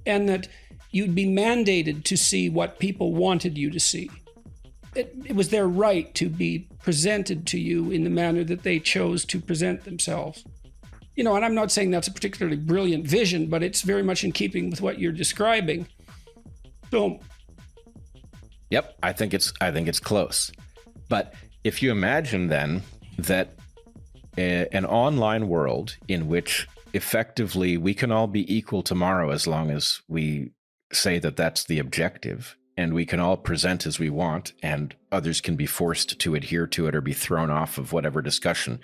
and that you'd be mandated to see what people wanted you to see. It was their right to be presented to you in the manner that they chose to present themselves. And I'm not saying that's a particularly brilliant vision, but it's very much in keeping with what you're describing. So, yep, I think it's close. But if you imagine then that an online world in which effectively we can all be equal tomorrow, as long as we say that that's the objective, and we can all present as we want, and others can be forced to adhere to it or be thrown off of whatever discussion,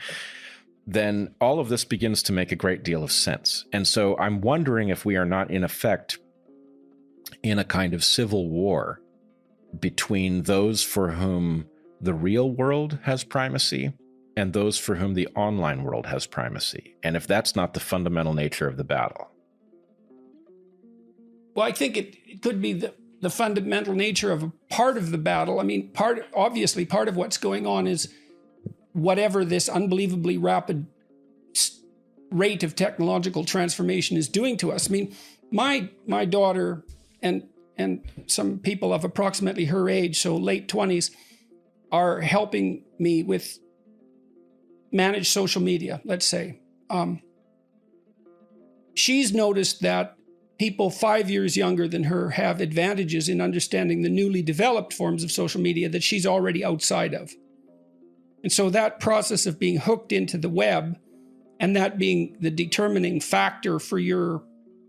then all of this begins to make a great deal of sense. And so I'm wondering if we are not, in effect, in a kind of civil war between those for whom the real world has primacy and those for whom the online world has primacy. And if that's not the fundamental nature of the battle. Well, I think it could be the fundamental nature of a part of the battle. I mean, obviously part of what's going on is whatever this unbelievably rapid rate of technological transformation is doing to us. I mean, my daughter and some people of approximately her age, so late 20s, are helping me with manage social media, let's say. She's noticed that people 5 years younger than her have advantages in understanding the newly developed forms of social media that she's already outside of. And so that process of being hooked into the web and that being the determining factor for your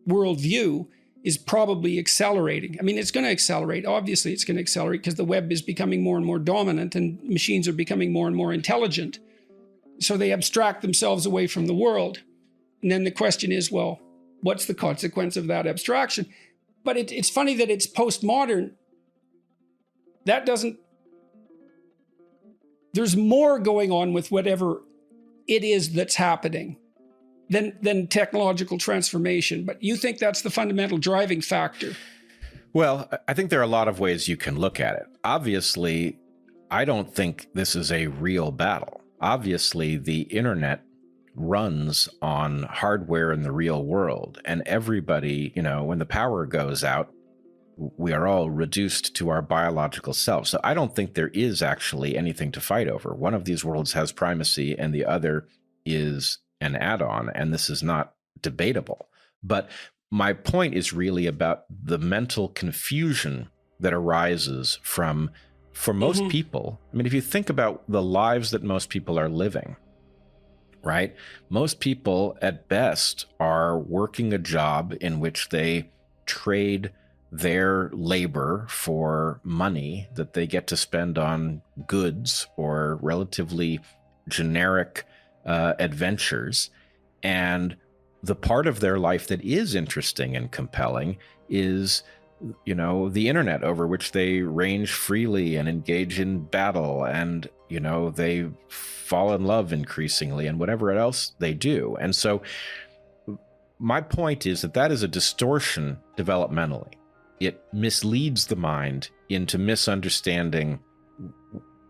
worldview is probably accelerating. I mean, it's going to accelerate. Obviously, it's going to accelerate because the web is becoming more and more dominant and machines are becoming more and more intelligent. So they abstract themselves away from the world. And then the question is, well, what's the consequence of that abstraction? But it's funny that it's postmodern. There's more going on with whatever it is that's happening than technological transformation. But you think that's the fundamental driving factor? Well, I think there are a lot of ways you can look at it. Obviously, I don't think this is a real battle. Obviously, the internet runs on hardware in the real world, and everybody, when the power goes out, we are all reduced to our biological selves. So I don't think there is actually anything to fight over. One of these worlds has primacy and the other is an add-on, and this is not debatable. But my point is really about the mental confusion that arises from, for most people, I mean, if you think about the lives that most people are living, right? Most people at best are working a job in which they trade their labor for money that they get to spend on goods or relatively generic adventures. And the part of their life that is interesting and compelling is, the internet, over which they range freely and engage in battle, and, they fall in love increasingly and whatever else they do. And so my point is that is a distortion developmentally. It misleads the mind into misunderstanding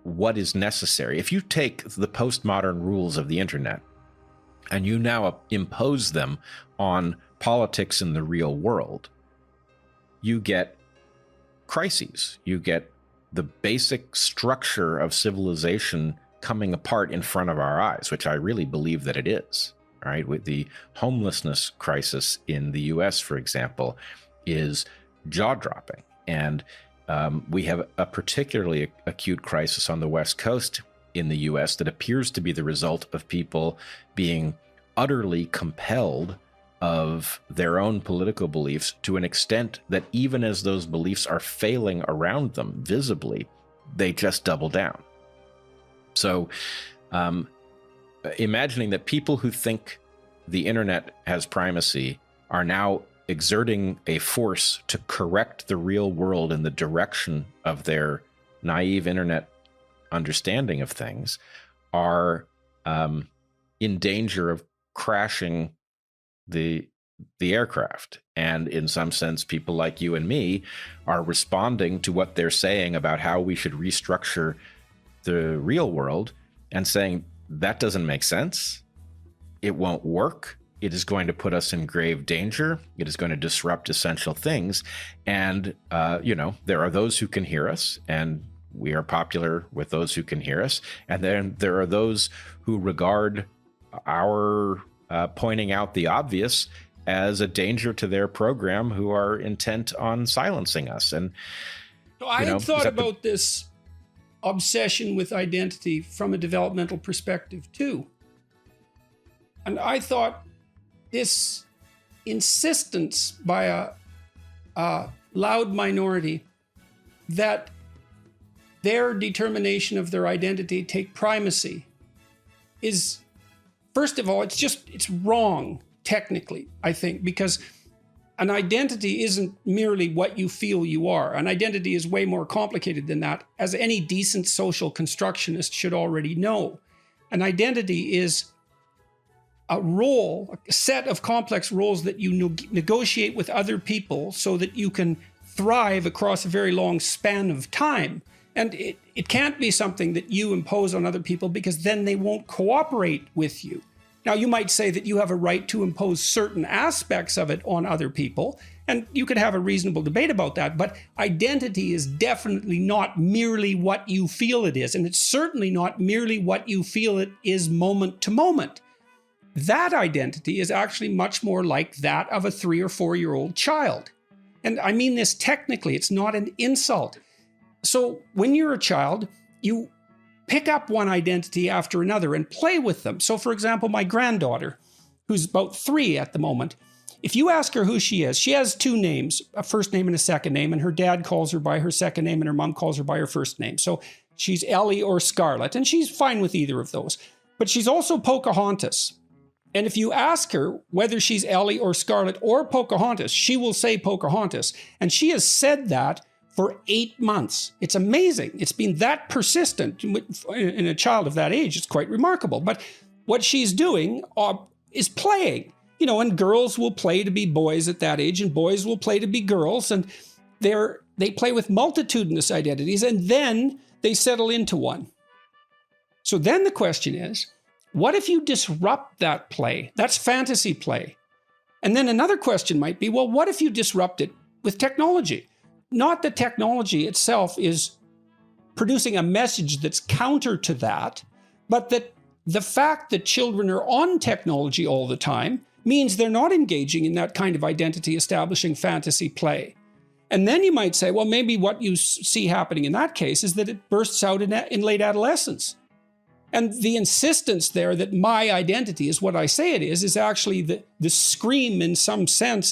what is necessary. If you take the postmodern rules of the internet and you now impose them on politics in the real world, you get crises. You get the basic structure of civilization coming apart in front of our eyes, which I really believe that it is, right? With the homelessness crisis in the US, for example, is jaw-dropping. And we have a particularly acute crisis on the West Coast in the US that appears to be the result of people being utterly compelled of their own political beliefs to an extent that even as those beliefs are failing around them visibly, they just double down. So imagining that people who think the internet has primacy are now exerting a force to correct the real world in the direction of their naive internet understanding of things are in danger of crashing the aircraft. And in some sense, people like you and me are responding to what they're saying about how we should restructure the real world and saying, that doesn't make sense. It won't work. it is going to put us in grave danger. It is going to disrupt essential things. And, there are those who can hear us, and we are popular with those who can hear us. And then there are those who regard our pointing out the obvious as a danger to their program, who are intent on silencing us. And I had thought about this obsession with identity from a developmental perspective too. And I thought this insistence by a loud minority that their determination of their identity take primacy is, first of all, it's wrong technically, I think, because an identity isn't merely what you feel you are. An identity is way more complicated than that, as any decent social constructionist should already know. An identity is a role, a set of complex roles that you negotiate with other people so that you can thrive across a very long span of time. And it can't be something that you impose on other people, because then they won't cooperate with you. Now, you might say that you have a right to impose certain aspects of it on other people, and you could have a reasonable debate about that, but identity is definitely not merely what you feel it is, and it's certainly not merely what you feel it is moment to moment. That identity is actually much more like that of a 3 or 4-year-old child. And I mean this technically, it's not an insult. So when you're a child, you pick up one identity after another and play with them. So for example, my granddaughter, who's about 3 at the moment, if you ask her who she is, she has 2 names, a first name and a second name, and her dad calls her by her second name and her mom calls her by her first name. So she's Ellie or Scarlett, and she's fine with either of those. But she's also Pocahontas. And if you ask her whether she's Ellie or Scarlett or Pocahontas, she will say Pocahontas. And she has said that for 8 months. It's amazing. It's been that persistent in a child of that age. It's quite remarkable. But what she's doing is playing, and girls will play to be boys at that age, and boys will play to be girls. And they play with multitudinous identities, and then they settle into one. So then the question is, what if you disrupt that play? That's fantasy play. And then another question might be, well, what if you disrupt it with technology? Not that technology itself is producing a message that's counter to that, but that the fact that children are on technology all the time means they're not engaging in that kind of identity establishing fantasy play. And then you might say, well, maybe what you see happening in that case is that it bursts out in late adolescence. And the insistence there that my identity is what I say it is actually the scream in some sense of